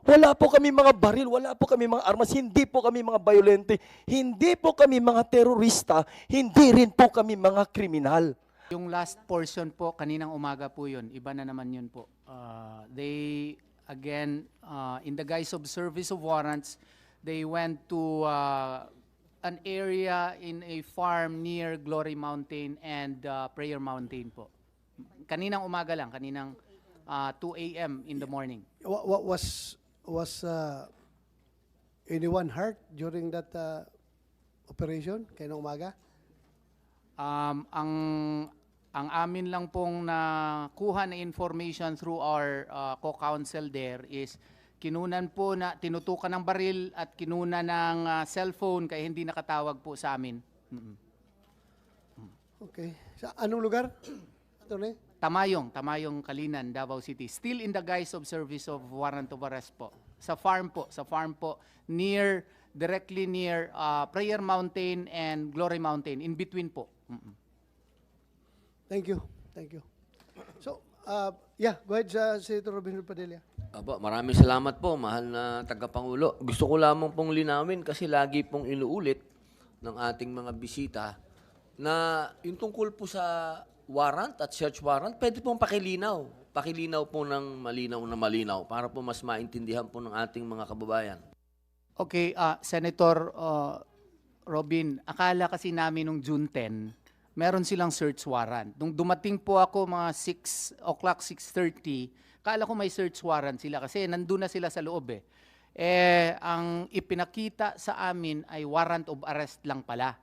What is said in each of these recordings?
Wala po kami mga baril, wala po kami mga armas, hindi po kami mga violente, hindi po kami mga terorista, hindi rin po kami mga kriminal. Yung last portion po, kaninang umaga po yun, iba na naman yun po. They, again, in the guise of service of warrants, they went to an area in a farm near Glory Mountain and Prayer Mountain po. Kaninang umaga lang, kaninang 2 a.m. in the morning. What was anyone hurt during that operation kayo umaga? Ang amin lang pong nakuha na information through our co-counsel there is kinunan po na tinutukan ng baril at kinunan ng cellphone kaya hindi nakatawag po sa amin. Okay. Sa anong lugar? Attorney? Tamayong Kalinan, Davao City. Still in the guise of service of warrant of arrest po. Sa farm po, directly near Prayer Mountain and Glory Mountain, in between po. Thank you. Thank you. So, yeah, go ahead, Senator Robin Padilla. Aba, maraming salamat po, mahal na tagapangulo. Gusto ko lamang pong linawin kasi lagi pong inuulit ng ating mga bisita na yung tungkol po sa warrant at search warrant, pwede pong pakilinaw. Pakilinaw po ng malinaw para po mas maintindihan po ng ating mga kababayan. Okay, Senator Robin, akala kasi namin nung June 10, meron silang search warrant. Nung dumating po ako mga 6 o'clock, 6:30, akala ko may search warrant sila kasi nandun na sila sa loob eh. Ang ipinakita sa amin ay warrant of arrest lang pala.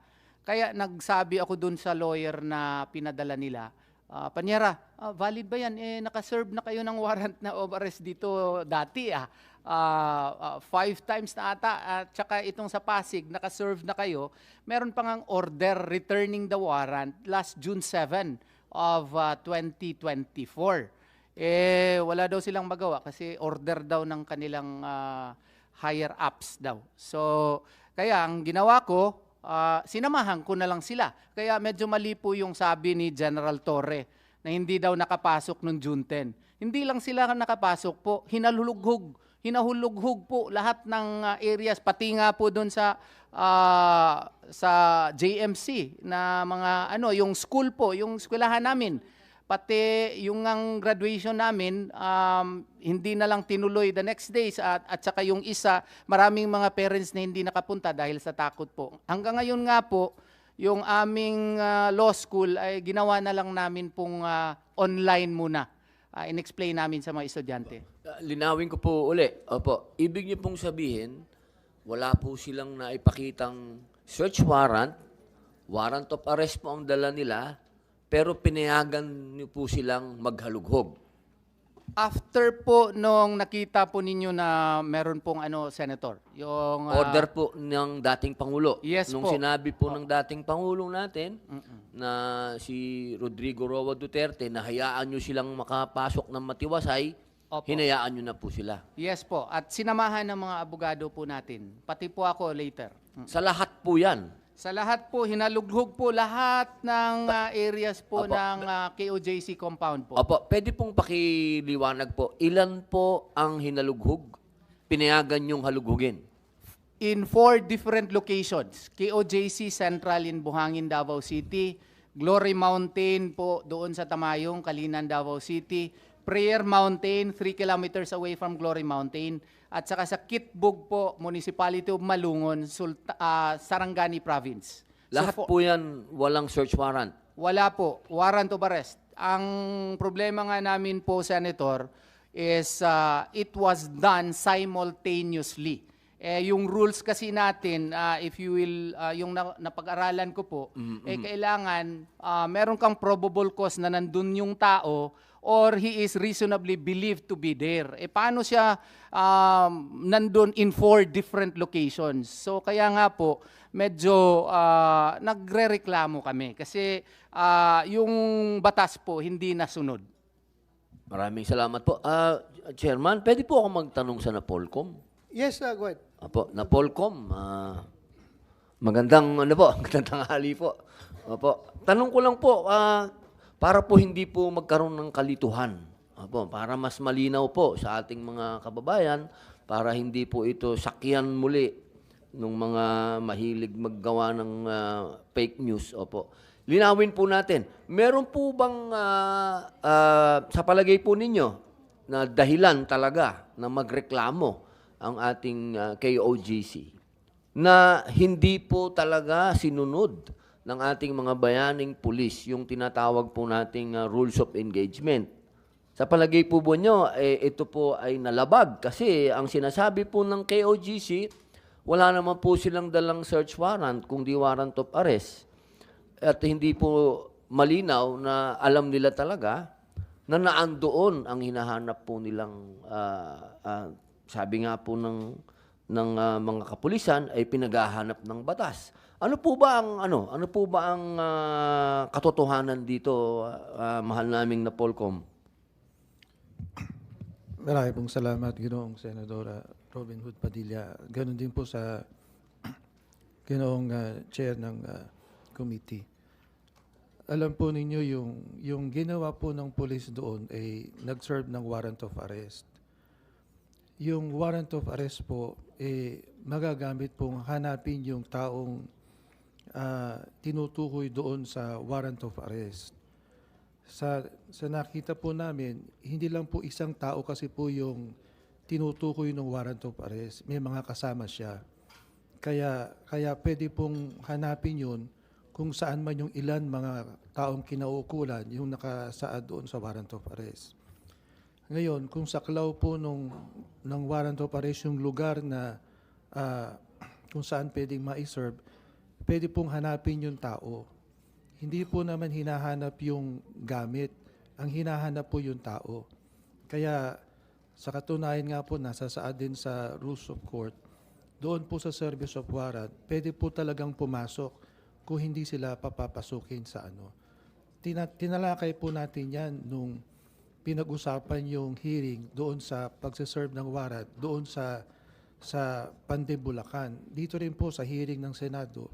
Kaya nagsabi ako dun sa lawyer na pinadala nila, Panyera, valid ba yan? Nakaserve na kayo ng warrant na of arrest dito dati 5 times na ata, at saka itong sa Pasig, nakaserve na kayo. Meron pang ang order returning the warrant last June 7 of 2024. Wala daw silang magawa kasi order daw ng kanilang higher ups daw. So, kaya ang ginawa ko, sinamahan ko na lang sila. Kaya medyo mali po yung sabi ni General Torre na hindi daw nakapasok noong June 10. Hindi lang sila nakapasok po, hinahulughog po lahat ng areas, pati nga po doon sa JMC na mga yung school po, yung eskwelahan namin. Pati yung ang graduation namin, hindi na lang tinuloy the next days at saka yung isa, maraming mga parents na hindi nakapunta dahil sa takot po. Hanggang ngayon nga po, yung aming law school ay ginawa na lang namin pong online muna. In-explain namin sa mga estudyante. Linawin ko po uli. Opo, ibig niyo pong sabihin, wala po silang naipakitang search warrant, warrant of arrest po ang dala nila, pero pinayagan niyo po silang maghalughog. After po nung nakita po ninyo na meron pong Senator, yung Order po ng dating Pangulo. Yes Nung po. sinabi po ng dating Pangulo natin na si Rodrigo Roa Duterte na hayaan nyo silang makapasok ng matiwasay, Opo. hinayaan nyo na po sila. Yes po, at sinamahan ng mga abogado po natin, pati po ako later. Sa lahat po yan. Sa lahat po, hinalughog po lahat ng areas po Opo. ng KOJC compound po. Opo, pwede pong pakiliwanag po, ilan po ang hinalughog? Pinayagan yung halughugin. In 4 different locations, KOJC Central in Buhangin, Davao City, Glory Mountain po doon sa Tamayong, Kalinan, Davao City, Prayer Mountain, 3 kilometers away from Glory Mountain, at saka sa Kitbug po, Municipality of Malungon, Sarangani Province. Lahat So, po yan walang search warrant. wala po, warrant of arrest. Ang problema nga namin po, Senator, is it was done simultaneously. Yung rules kasi natin, if you will, yung napag-aralan ko po, kailangan meron kang probable cause na nandun yung tao or he is reasonably believed to be there. Paano siya nandun in 4 different locations? So kaya nga po, medyo nagre-reklamo kami kasi yung batas po hindi nasunod. Maraming salamat po. Chairman, pwede po ako magtanong sa Napolcom? Yes, go ahead. Apo, Napolcom, magandang magandang hali po. Opo. Tanong ko lang po, para po hindi po magkaroon ng kalituhan. Opo, para mas malinaw po sa ating mga kababayan, para hindi po ito sakyan muli ng mga mahilig maggawa ng fake news. Opo. Linawin po natin, meron po bang sa palagay po ninyo na dahilan talaga na magreklamo ang ating KOGC na hindi po talaga sinunod ng ating mga bayaning pulis yung tinatawag po nating rules of engagement? Sa palagay po ba nyo, ito po ay nalabag kasi ang sinasabi po ng KOGC, wala naman po silang dalang search warrant kundi warrant of arrest. At hindi po malinaw na alam nila talaga na naandoon ang hinahanap po nilang, sabi nga po ng mga kapulisan ay pinaghahanap ng batas. Ano po ba ang katotohanan dito, mahal naming na Polcom? Marami pong salamat, Ginoong Senadora Robin Hood Padilla. Ganon din po sa Ginoong Chair ng committee. Alam po ninyo yung ginawa po ng police doon ay nag-serve ng warrant of arrest. Yung warrant of arrest po magagamit pong hanapin yung taong tinutukoy doon sa warrant of arrest. Sa nakita po namin, hindi lang po isang tao kasi po yung tinutukoy ng warrant of arrest. May mga kasama siya. Kaya pwede pong hanapin yun kung saan man yung ilan mga taong kinauukulan yung nakasaad doon sa warrant of arrest. Ngayon, kung saklaw po ng warrant of arrest yung lugar na kung saan pwedeng ma-serve, pwede pong hanapin yung tao. Hindi po naman hinahanap yung gamit. Ang hinahanap po yung tao. Kaya sa katunayan nga po, nasa saad din sa rules of court, doon po sa service of warrant, pwede po talagang pumasok kung hindi sila papapasukin sa ano. Tinalakay po natin yan nung pinag-usapan yung hearing doon sa pagsaserve ng warrant, doon sa Pande, Bulacan. Dito rin po sa hearing ng Senado,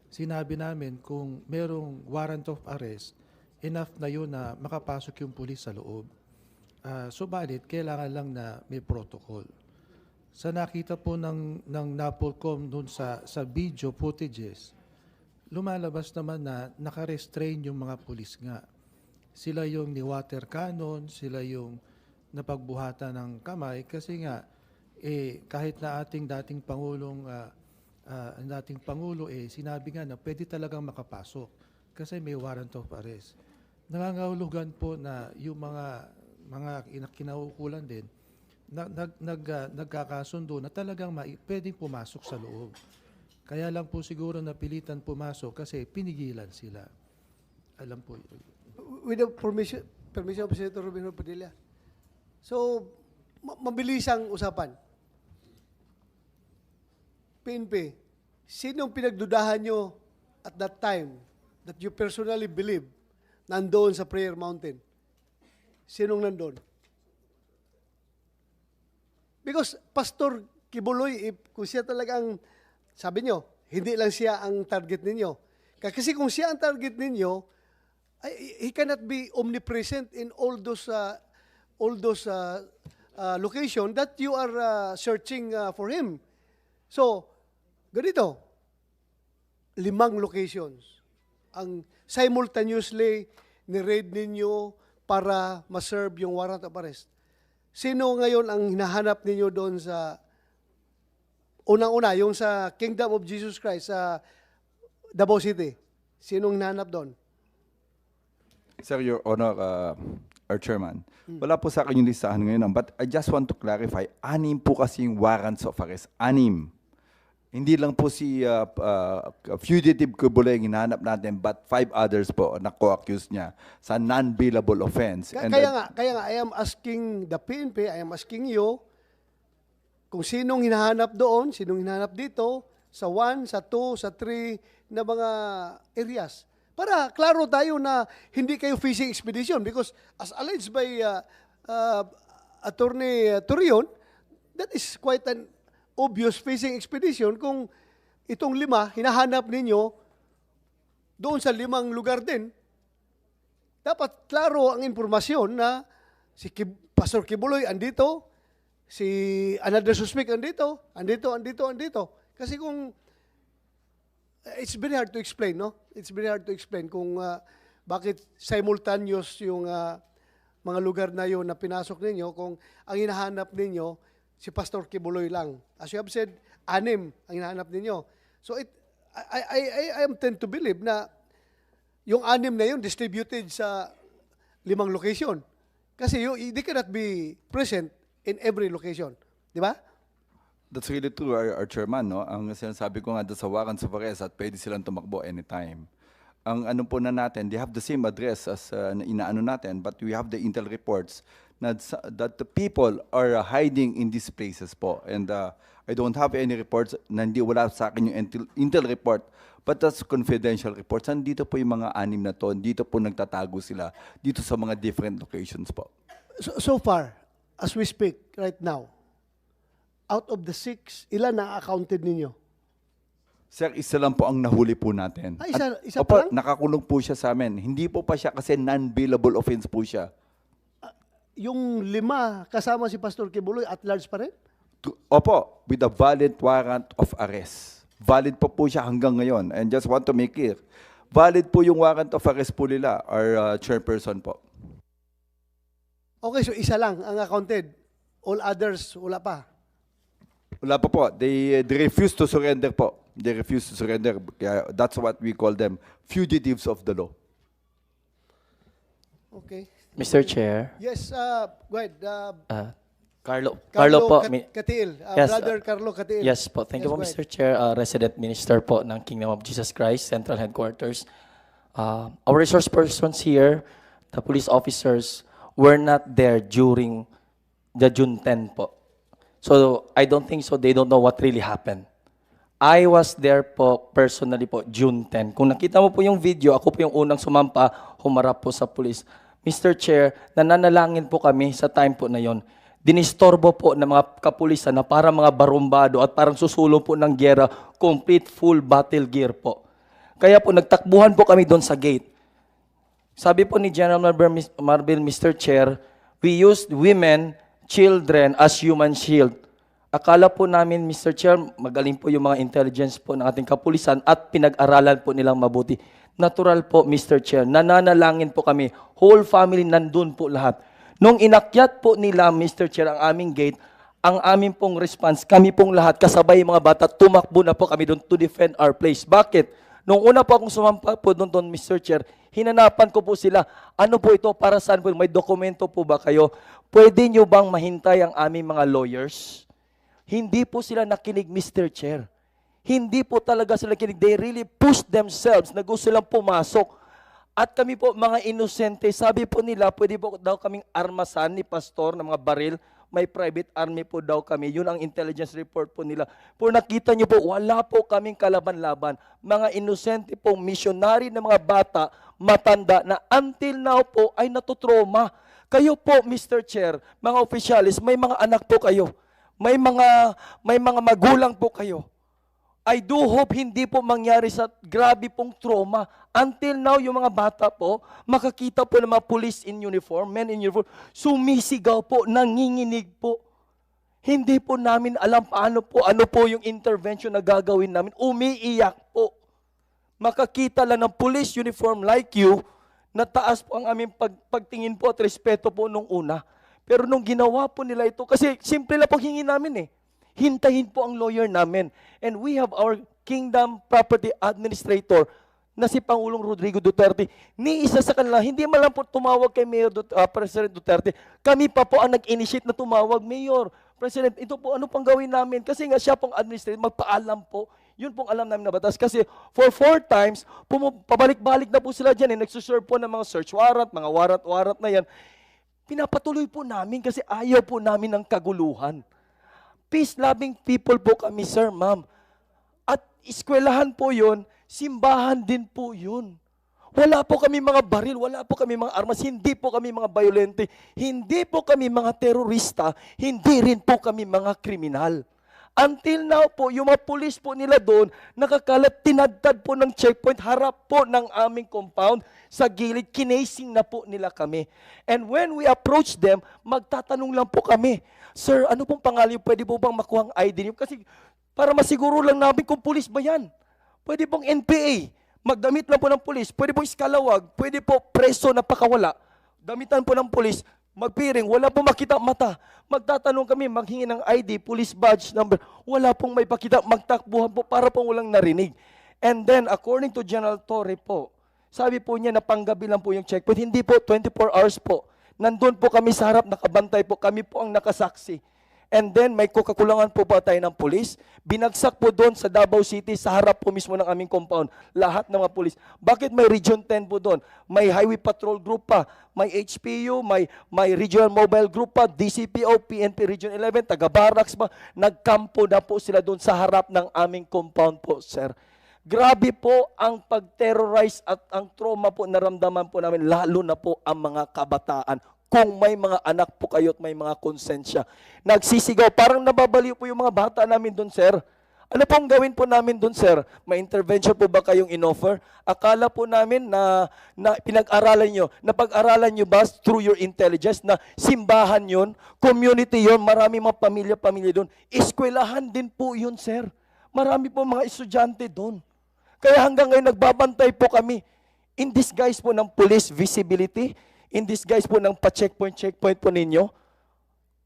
sinabi namin kung merong warrant of arrest, enough na yun na makapasok yung pulis sa loob. Subalit, kailangan lang na may protocol. Sa nakita po ng NAPOLCOM dun sa video footages, lumalabas naman na naka-restrain yung mga pulis nga. Sila yung ni-water cannon, sila yung napagbuhatan ng kamay kasi nga, kahit na ating dating Pangulong ang dating Pangulo sinabi nga na pwede talagang makapasok kasi may warrant of arrest. Nangangahulugan po na yung mga kinaukulan din nagkakasundo na talagang pwedeng pumasok sa loob. Kaya lang po siguro napilitan pumasok kasi pinigilan sila. Alam po yun. With the permission of Senator Robin Hood Padilla. So, mabilis ang usapan. PNP, sinong pinagdudahan nyo at that time that you personally believe nandoon sa Prayer Mountain? Sinong nandoon? Because Pastor Kibuloy, kung siya talagang, sabi nyo, hindi lang siya ang target ninyo. Kasi kung siya ang target ninyo, he cannot be omnipresent in all those locations that you are searching for him. So, ganito, 5 locations ang simultaneously ni-raid ninyo para ma-serve yung warrant of arrest. Sino ngayon ang hinahanap ninyo doon sa unang-una, yung sa Kingdom of Jesus Christ sa Davao City? Sinong hinahanap doon? Sir, Your Honor, our Chairman, wala po sa akin yung listahan ngayon. But I just want to clarify, 6 po kasi yung warrants of arrest. 6. Hindi lang po si fugitive Kibuloy ang hinahanap natin, but 5 others po na co-accused niya sa non-bailable offense. Kaya nga, I am asking the PNP, I am asking you, kung sinong hinahanap doon, sinong hinahanap dito, sa 1, sa 2, sa 3 na mga areas. Para klaro tayo na hindi kayo fishing expedition because as alleged by Attorney Torion, that is quite an obvious fishing expedition kung itong 5 hinahanap ninyo doon sa 5 lugar din. Dapat klaro ang impormasyon na Si Pastor Kibuloy andito, si another suspect andito. Kasi kung, it's very hard to explain, no? It's very hard to explain kung bakit simultaneous yung mga lugar na yun na pinasok ninyo kung ang hinahanap ninyo si Pastor Kibuloy lang. As you have said, 6 ang hinahanap ninyo. So I am tend to believe na yung 6 na yun distributed sa 5 location. Kasi they cannot be present in every location. Di ba? That's really true, our chairman, no? Ang sinasabi ko nga doon sa warrants of arrest at pwede silang tumakbo anytime. Ang ano po na natin, they have the same address as inaano natin, but we have the intel reports that the people are hiding in these places po. And I don't have any reports na hindi wala sa akin yung intel report, but that's confidential reports. Nandito po yung mga 6 na to, dito po nagtatago sila, dito sa mga different locations po. So far, as we speak right now, out of the 6, ilan na accounted ninyo? Sir, isa lang po ang nahuli po natin. Isa Opo, pa lang? nakakulong po siya sa amin. Hindi po pa siya kasi non-bailable offense po siya. Yung 5 kasama si Pastor Kibuloy at large pa rin? Opo, with a valid warrant of arrest. Valid po siya hanggang ngayon. And just want to make clear, valid po yung warrant of arrest po nila, our chairperson po. Okay, so isa lang ang accounted. All others, wala pa. Wala pa po. They refuse to surrender po. They refuse to surrender. Kaya that's what we call them, fugitives of the law. Okay. Mr. Chair, Yes, go ahead. Carlo po. Katiil. Yes, Brother Carlo Katiil. Yes po. Thank you po, Yes, go Mr. Chair. Resident Minister po ng Kingdom of Jesus Christ, Central Headquarters. Our resource persons here, the police officers, were not there during the June 10 po. So, I don't think so. They don't know what really happened. I was there po, personally po, June 10. Kung nakita mo po yung video, ako po yung unang sumampa, humarap po sa police. Mr. Chair, nananalangin po kami sa time po na yon. Dinistorbo po ng mga kapulisan na para mga barumbado at parang susulong po ng gyera, complete full battle gear po. Kaya po nagtakbuhan po kami doon sa gate. Sabi po ni General Marbil, Mr. Chair, we used women, children as human shield. Akala po namin, Mr. Chair, magaling po yung mga intelligence po ng ating kapulisan at pinag-aralan po nilang mabuti. Natural po, Mr. Chair, nananalangin po kami. Whole family nandun po lahat. Nung inakyat po nila, Mr. Chair, ang aming gate, ang aming pong response, kami pong lahat, kasabay mga bata, tumakbo na po kami doon to defend our place. Bakit? Nung una po akong sumampa po doon, Mr. Chair, hinanapan ko po sila, ano po ito, para saan po, may dokumento po ba kayo? Pwede nyo bang mahintay ang aming mga lawyers? Hindi po sila nakinig, Mr. Chair. Hindi po talaga sila nakinig. They really pushed themselves na gusto silang pumasok. At kami po, mga inosente, sabi po nila, pwede po daw kaming armasan ni pastor ng mga baril. May private army po daw kami. Yun ang intelligence report po nila. Pero nakita nyo po, wala po kaming kalaban-laban. Mga inosente pong missionary na mga bata, matanda, na until now po ay natutroma. Kayo po, Mr. Chair, mga officials, may mga anak po kayo. May mga magulang po kayo. I do hope hindi po mangyari sa grabe pong trauma. Until now, yung mga bata po, makakita po ng mga police in uniform, men in uniform, sumisigaw po, nanginginig po. Hindi po namin alam paano po, ano po yung intervention na gagawin namin. Umiiyak po. Makakita lang ng police uniform like you, na taas po ang aming pagtingin po at respeto po nung una. Pero nung ginawa po nila ito, kasi simple lang po hingin namin eh. Hintayin po ang lawyer namin. And we have our Kingdom Property Administrator na si Pangulong Rodrigo Duterte. Ni isa sa kanila, hindi man lang po tumawag kay President Duterte. Kami pa po ang nag-initiate na tumawag, Mayor, President, ito po ano pang gawin namin? Kasi nga siya pong administrator, magpaalam po. Yun pong alam namin na batas. Kasi for 4 times, pabalik-balik na po sila dyan. Nagsuserve po ng mga search warrant, mga warrant na yan. Pinapatuloy po namin kasi ayaw po namin ng kaguluhan. Peace-loving people po kami, sir, ma'am. At eskwelahan po yun, simbahan din po yun. Wala po kami mga baril, wala po kami mga armas, hindi po kami mga violente, hindi po kami mga terorista, hindi rin po kami mga kriminal. Until now po, yung mga pulis po nila doon, nakakalat, tinadtad po ng checkpoint, harap po ng aming compound, sa gilid, kinasing na po nila kami. And when we approach them, magtatanong lang po kami, Sir, ano pong pangalan, pwede po bang makuha ang ID niyo? Kasi para masiguro lang namin kung pulis ba yan. Pwede pong NPA, magdamit lang po ng pulis, pwede pong iskalawag, pwede po preso na pakawala, damitan po ng pulis, magpiring, wala pong makita mata. Magtatanong kami, maghingi ng ID, police badge number, wala pong may pakita, magtakbuhan po para pong walang narinig. And then, according to General Torre po, sabi po niya na panggabi lang po yung checkpoint, hindi po 24 hours po. Nandun po kami sa harap, nakabantay po, kami po ang nakasaksi. And then, may kakulangan po ba tayo ng pulis? Binagsak po doon sa Davao City, sa harap po mismo ng aming compound, lahat ng mga pulis. Bakit may Region 10 po doon? May Highway Patrol Group pa, may HPU, may Regional Mobile Group pa, DCPO, PNP Region 11, taga-barracks pa. Nagkampo na po sila doon sa harap ng aming compound po, sir. Grabe po ang pag-terrorize at ang trauma po naramdaman po namin, lalo na po ang mga kabataan. Kung may mga anak po kayo at may mga konsensya. Nagsisigaw, parang nababaliw po yung mga bata namin doon, sir. Ano pong gawin po namin doon, sir? May intervention po ba kayong in-offer? Akala po namin na pinag-aralan nyo, napag-aralan nyo ba through your intelligence na simbahan yun, community yun, marami mga pamilya-pamilya doon. Eskwelahan din po yun, sir. Marami po mga estudyante doon. Kaya hanggang ngayon nagbabantay po kami. In disguise po ng police visibility, in disguise po ng pa-checkpoint po ninyo.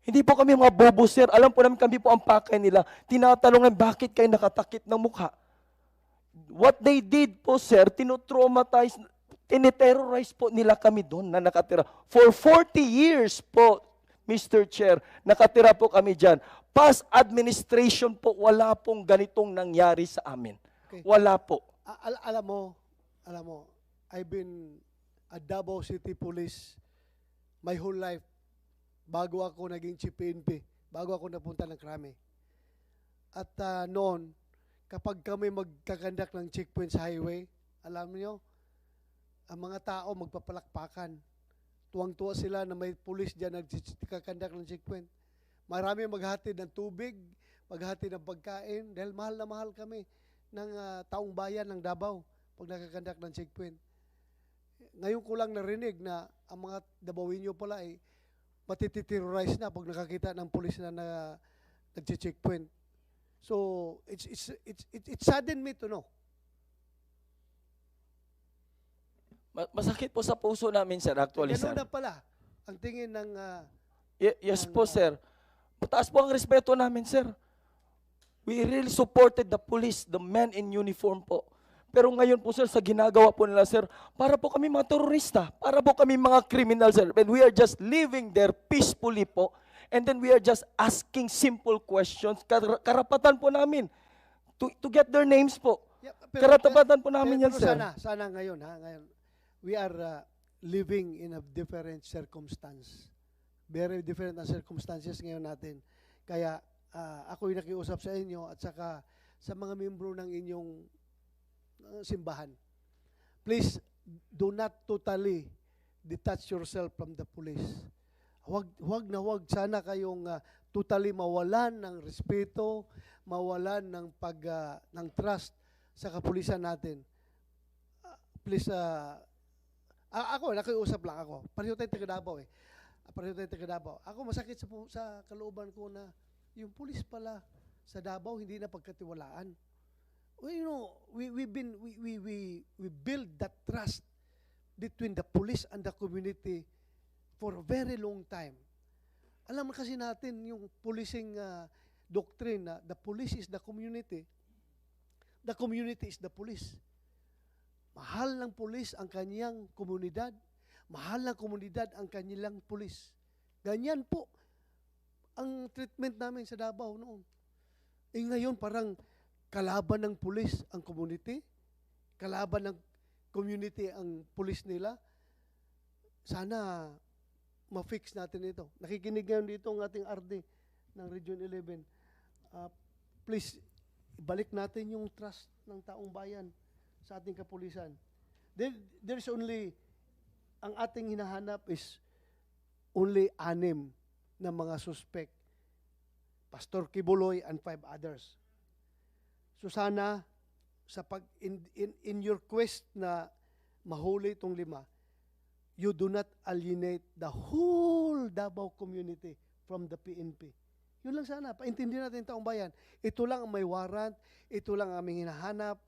Hindi po kami mga bobo, sir. Alam po namin kami po ang pakay nila. Tinatanong bakit kayo nakatakip ng mukha? What they did po, sir, tinotraumatize, tiniterrorize po nila kami doon na nakatira. For 40 years po, Mr. Chair, nakatira po kami dyan. Past administration po, wala pong ganitong nangyari sa amin. Okay. Wala po. Alam mo, I've been a Davao City Police my whole life bago ako naging chief PNP, bago ako napunta ng Krame. At noon, kapag kami magkakandak ng checkpoint sa highway, alam niyo, ang mga tao magpapalakpakan. Tuwang-tuwa sila na may pulis dyan nagkakandak ng checkpoint. Marami maghatid ng tubig, maghatid ng pagkain, dahil mahal na mahal kami ng taong bayan ng Davao pag nakakandak ng checkpoint. Ngayon ko lang narinig na ang mga Davao-inyo pala ay matititerrorize na pag nakakita ng pulis na nag-checkpoint. So, it saddened me to know. Masakit po sa puso namin, sir, actually, sir. Ganun na pala ang tingin ng Yes po, sir. Mataas po ang respeto namin, sir. We really supported the police, the men in uniform po. Pero ngayon po, sir, sa ginagawa po nila, sir, para po kami mga terorista, para po kami mga criminal, sir. And we are just living there peacefully po. And then we are just asking simple questions. Karapatan po namin to get their names po. Yeah, Karapatan po namin yan, pero sir. sana ngayon, we are living in a different circumstance. Very different ang circumstances ngayon natin. Kaya ako'y nakiusap sa inyo at saka sa mga membro ng inyong simbahan. Please do not totally detach yourself from the police. Huwag sana kayong totally mawalan ng respeto, mawalan ng ng trust sa kapulisan natin. Please ako nakiusap lang ako. Pareho tayong taga Davao eh. Pareho tayong taga Davao. Ako masakit sa kalooban ko na yung pulis pala sa Davao hindi na pagkatiwalaan. Well, you know, we build that trust between the police and the community for a very long time. Alam mo kasi natin yung policing doctrine na the police is the community is the police. Mahal ng police ang kanyang komunidad, mahal ng komunidad ang kanilang police. Ganyan po ang treatment namin sa Davao noon. Ngayon parang kalaban ng pulis ang community, kalaban ng community ang pulis nila. Sana ma-fix natin ito. Nakikinig ngayon dito ang ating RD ng Region 11. Please, balik natin yung trust ng taong bayan sa ating kapulisan. There's only, ang ating hinahanap is only 6 na mga suspect. Pastor Kibuloy, and 5 others. So sana, sa in your quest na mahuli itong 5, you do not alienate the whole Davao community from the PNP. Yun lang sana. Paintindihan natin taong bayan. Ito lang ang may warrant. Ito lang ang aming hinahanap.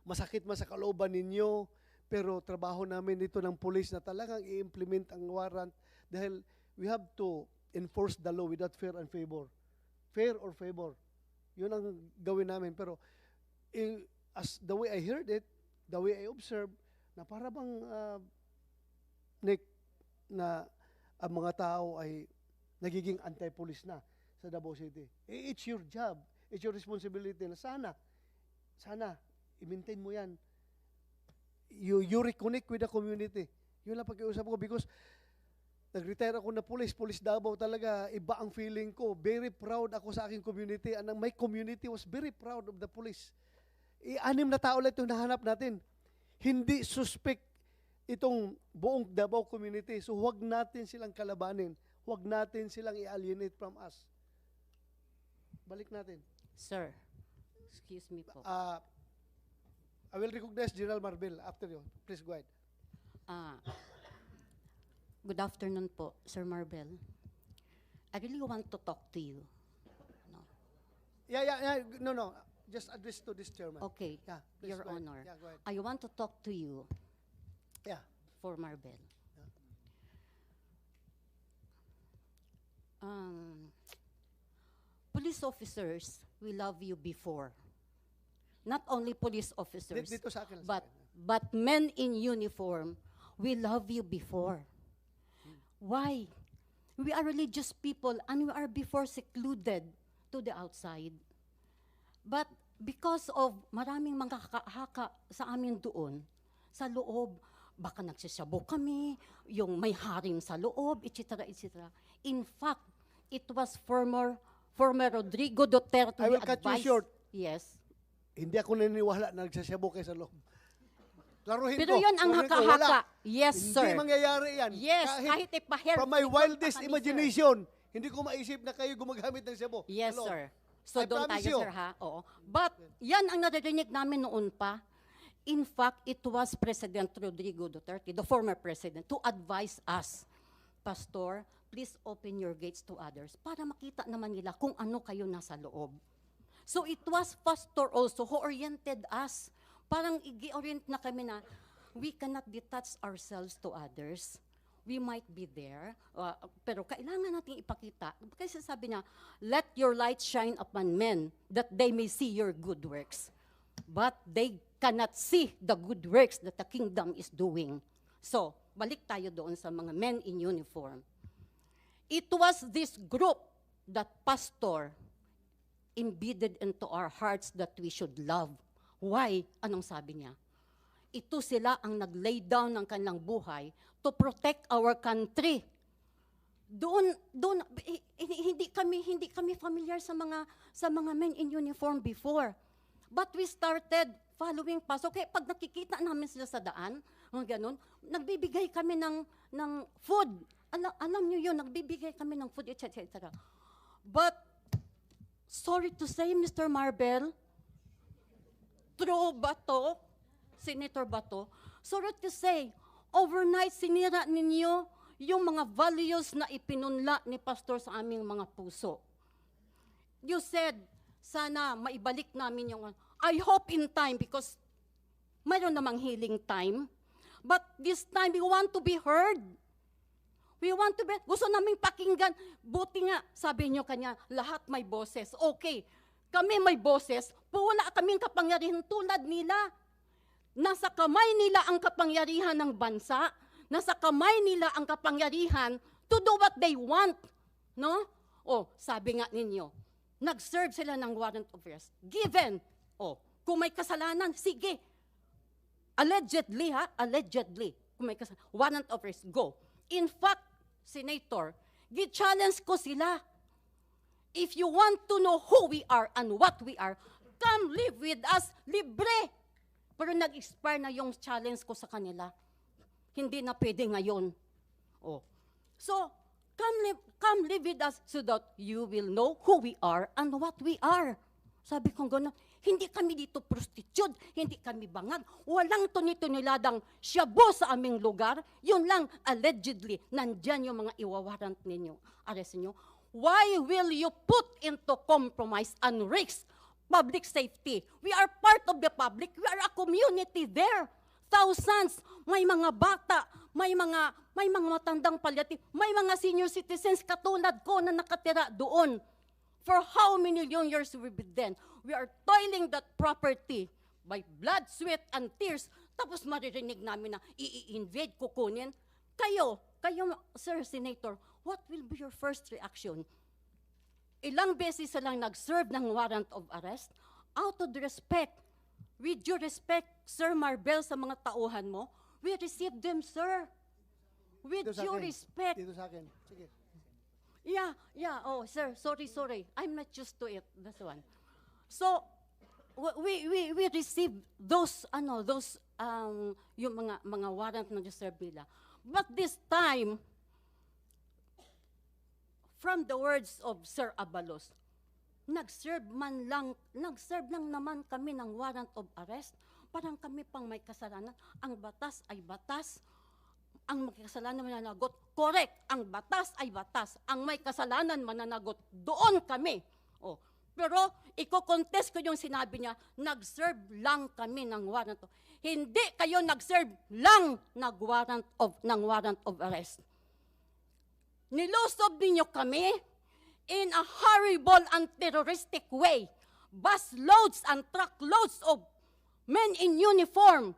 Masakit man sa kalooban ninyo. Pero trabaho namin dito ng police na talagang i-implement ang warrant dahil we have to enforce the law without fear and favor. Fair or favor. Yun ang gawin namin. Pero as the way I heard it, the way I observed, na para bang Nick, na ang mga tao ay nagiging anti-police na sa Davao City. It's your job. It's your responsibility na sana, i-maintain mo yan. You reconnect with the community. Yun lang pag-iusap ko because nag-retire ako na police Davao talaga, iba ang feeling ko. Very proud ako sa aking community and my community was very proud of the police. 6 na tao lang itong nahanap natin. Hindi suspect itong buong Davao community. So huwag natin silang kalabanin. Huwag natin silang i-alienate from us. Balik natin. Sir, excuse me po. I will recognize General Marbel after you. Please go ahead. Good afternoon po, Sir Marbel. I really want to talk to you. No. Yeah. No. Just address to this chairman. Okay, Yeah, please Your go ahead. Honor. Yeah, go ahead. I want to talk to you Yeah. for Marbel. Police officers, we love you before. Not only police officers, Dito sa akin lang, sa but men in uniform, we love you before. Why? We are religious people and we are before secluded to the outside. But because of maraming mga haka sa amin doon, sa loob, baka nagsisabo kami, yung may haring sa loob, etc., etc. In fact, it was former Rodrigo Duterte I will cut you short. Yes. Hindi ako naniniwala na nagsasayabu kayo sa loob. Laruhin Pero ko. yun ang Laruhin ko, haka-haka. wala. Yes, sir. Hindi mangyayari yan. Yes, kahit ipa-hair From my flip wildest pa kami, imagination, hindi ko maisip na kayo gumagamit ng sabo. Yes, Hello. sir. So I doon promise tayo, you. sir, ha? Oo. But yan ang naririnig namin noon pa. In fact, it was President Rodrigo Duterte, the former president, to advise us, Pastor, please open your gates to others para makita naman nila kung ano kayo nasa loob. So it was Pastor also who oriented us. Parang i-orient na kami na we cannot detach ourselves to others. We might be there, pero kailangan natin ipakita. Kasi sabi niya, let your light shine upon men that they may see your good works. But they cannot see the good works that the kingdom is doing. So, balik tayo doon sa mga men in uniform. It was this group that Pastor embedded into our hearts that we should love. Why? Anong sabi niya? Ito sila ang nag-lay down ng kanilang buhay to protect our country. Doon hindi kami familiar sa mga men in uniform before. But we started following pasok. Kaya pag nakikita namin sila sa daan, mga ganun, nagbibigay kami ng food. Alam niyo yun, nagbibigay kami ng food, etc. But, sorry to say, Mr. Marbel, true ba to? Senator Bato, sorry to say, overnight sinira ninyo yung mga values na ipinunla ni Pastor sa aming mga puso. You said, sana maibalik namin yung, I hope in time because mayroon namang healing time. But this time, we want to be heard. We want to be, gusto naming pakinggan. Buti nga, sabi nyo kanya, lahat may boses. Okay, kami may boses, wala kaming kapangyarihan tulad nila. Nasa kamay nila ang kapangyarihan ng bansa. Nasa kamay nila ang kapangyarihan to do what they want. No? O, sabi nga ninyo, nag-serve sila ng warrant of arrest. Given. O, kung may kasalanan, sige. Allegedly, allegedly. Kung may kasalanan, warrant of arrest, go. In fact, Senator, gi-challenge ko sila. If you want to know who we are and what we are, come live with us, libre. Pero nag-expire na yung challenge ko sa kanila. Hindi na pwede ngayon. Oh. So, come live with us so that you will know who we are and what we are. Sabi ko gano'n, hindi kami dito prostitute, hindi kami bangag, walang tuni-tuniladang shabu sa aming lugar, yun lang allegedly, nandyan yung mga iwawarant ninyo, arrest ninyo. Why will you put into compromise and risk public safety? We are part of the public, we are a community there. Thousands, may mga bata, may mga matandang palliative, may mga senior citizens katulad ko na nakatira doon. For how many long years we've been then? We are toiling that property by blood, sweat, and tears. Tapos maririnig namin na i-invade, kukunin. Kayo, Sir Senator, what will be your first reaction? Ilang beses lang nag-serve ng warrant of arrest? Out of respect, with due respect, Sir Marbel, sa mga tauhan mo, we receive them, sir. With Dito sa due akin. respect. Dito sa akin. Sige. Yeah. Oh, sir, sorry. I'm not used to it. That's one. So, we receive those, yung mga warrant na deserve nila. But this time, from the words of Sir Abalos, nag-serve lang naman kami ng warrant of arrest. Parang kami pang may kasalanan. Ang batas ay batas. Ang may kasalanan mananagot, correct. Ang batas ay batas. Ang may kasalanan mananagot, doon kami. Oh. Pero, iko-contest ko yung sinabi niya, nag-serve lang kami ng warrant of. Hindi kayo nag-serve lang ng warrant of arrest. Nilusob ninyo kami in a horrible and terroristic way. Busloads and truckloads of men in uniform.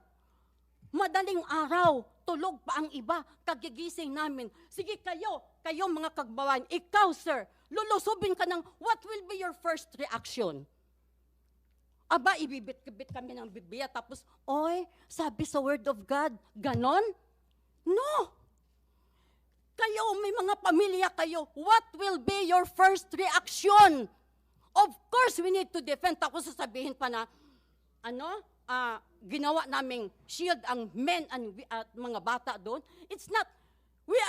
Madaling araw, tulog pa ang iba, kagigising namin. Sige kayo mga kagbawan, ikaw sir, lulusobin ka ng what will be your first reaction? Aba, ibibit-bit kami ng Biblia, tapos, oy, sabi sa Word of God, ganon? No! Kayo, may mga pamilya kayo, what will be your first reaction? Of course, we need to defend. Tapos sasabihin pa na, ginawa naming shield ang men at mga bata doon. It's not, we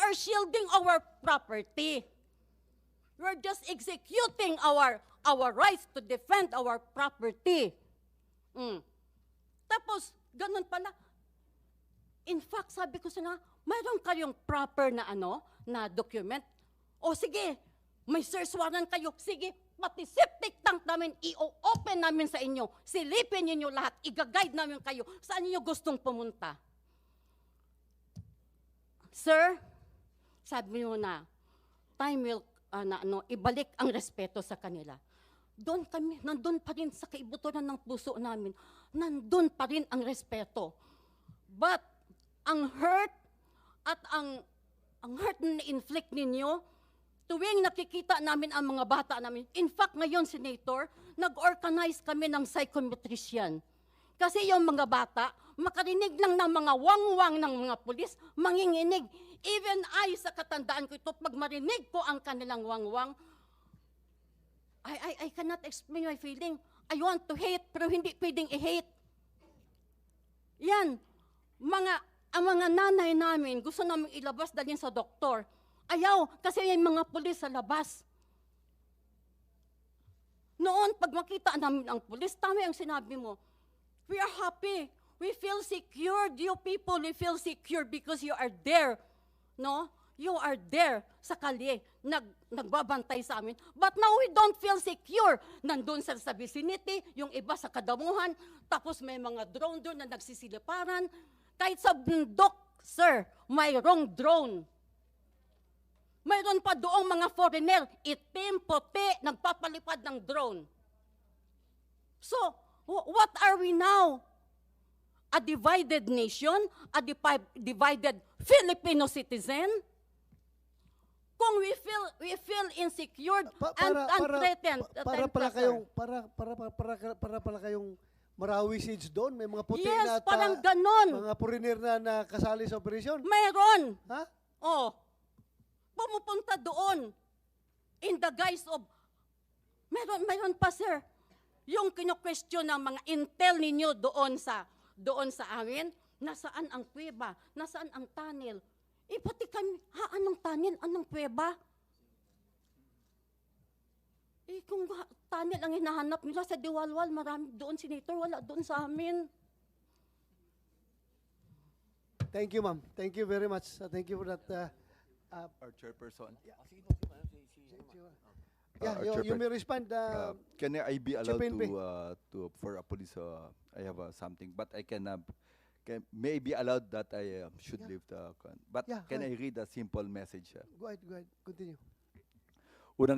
are shielding our property. We're just executing our rights to defend our property. Tapos, ganun pala. In fact, sabi ko sana, mayroon kayong proper na document. O sige, may search warrant kayo. Sige, pati septic tank namin, i-open namin sa inyo. Silipin ninyo lahat, i-guide namin kayo. Saan niyo gustong pumunta? Sir, sabi mo na, time will, ibalik ang respeto sa kanila. Nandun pa rin sa kaibuturan ng puso namin, nandun pa rin ang respeto. But, ang hurt at ang hurt na inflict ninyo, tuwing nakikita namin ang mga bata namin, in fact, ngayon, Senator, nag-organize kami ng psychometrician. Kasi yung mga bata, makarinig lang ng mga wangwang ng mga pulis, manginginig. Even I, sa katandaan ko ito, pag marinig ko ang kanilang wangwang, I cannot explain my feeling. I want to hate, pero hindi pwedeng i-hate. Yan, ang mga nanay namin, gusto namin ilabas dalhin sa doktor. Ayaw, kasi may mga pulis sa labas. Noon, pag makita namin ang pulis, tama ang sinabi mo, we are happy. We feel secure. You people, we feel secure because you are there. No? You are there sa kalye, nagbabantay sa amin. But now we don't feel secure. Nandun sa vicinity, yung iba sa kadamuhan, tapos may mga drone doon na nagsisiliparan. Kahit sa bundok, sir, mayroong drone. Mayroon pa doong mga foreigner, itim, puti, nagpapalipad ng drone. So, what are we now? A divided nation? A divided Filipino citizen? Kung we feel insecure and threatened. Para pala kayong Marawi Siege doon, may mga puti yes, na parang ganon. mga foreigner na kasali sa operasyon. Mayroon. Ha? Oh. Pumupunta doon in the guise of, mayroon pa sir, yung kino-question ng mga intel ninyo doon sa amin, nasaan ang kuweba, nasaan ang tunnel. Pati kami, anong tunnel, anong kuweba? Kung tunnel ang hinahanap nila sa Diwalwal, marami doon, Senator, wala doon sa amin. Thank you, ma'am. Thank you very much. Thank you for that. Our chairperson. Yeah, Our you may respond. Can I be allowed PNP. to for a police? I have something, but I may be allowed that I should leave the. But Yeah, can go I read a simple message? Go ahead. Continue.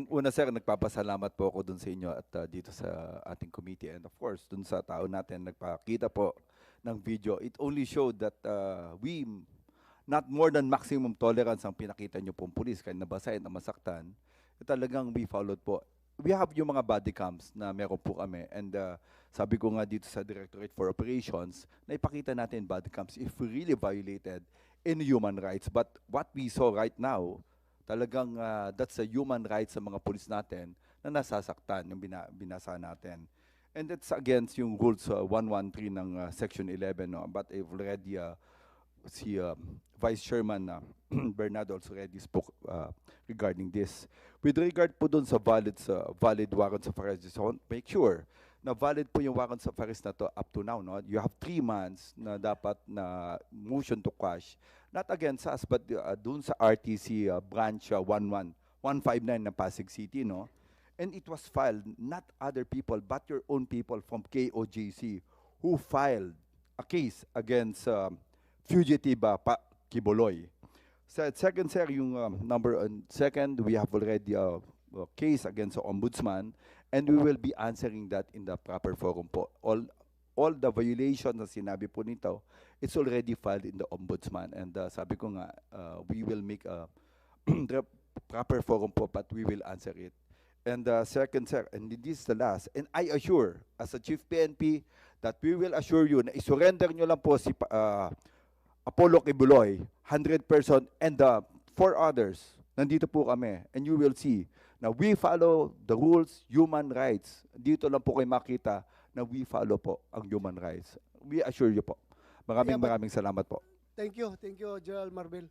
Una sir, nagpapasalamat po ako dun sa inyo at dito sa ating committee, and of course dun sa tao natin nagpakita po ng video. It only showed that we not more than maximum tolerance ang pinakita nyo pong pulis kahit nabasahin na masaktan. Talagang we followed po. We have yung mga body cams na meron po kami, and sabi ko nga dito sa Directorate for Operations na ipakita natin body cams if we really violated any human rights. But what we saw right now, talagang that's a human rights sa mga pulis natin na nasasaktan, yung binasa natin. And that's against yung rules 113 ng Section 11. No? But I've already, si Vice Chairman Bernardo also already spoke regarding this. With regard po dun sa valid warrants of arrest, so make sure na valid po yung warrants of arrest na to up to now. No? You have 3 months na dapat na motion to quash, not against us, but dun sa RTC branch 159 ng Pasig City. No? And it was filed, not other people, but your own people from KOJC who filed a case against fugitive Kiboloy. Second, sir, yung second, we have already a case against the ombudsman, and we will be answering that in the proper forum po. All the violations na sinabi po nito, it's already filed in the ombudsman, and sabi ko nga, we will make a the proper forum po, but we will answer it. And second, sir, and this is the last, and I assure, as a Chief PNP, that we will assure you na isurrender nyo lang po si Apollo Kibuloy, 100%, and the 4 others, nandito po kami, and you will see na we follow the rules, human rights. Dito lang po kayo makita na we follow po ang human rights. We assure you po. Maraming salamat po. Thank you, General Marbel.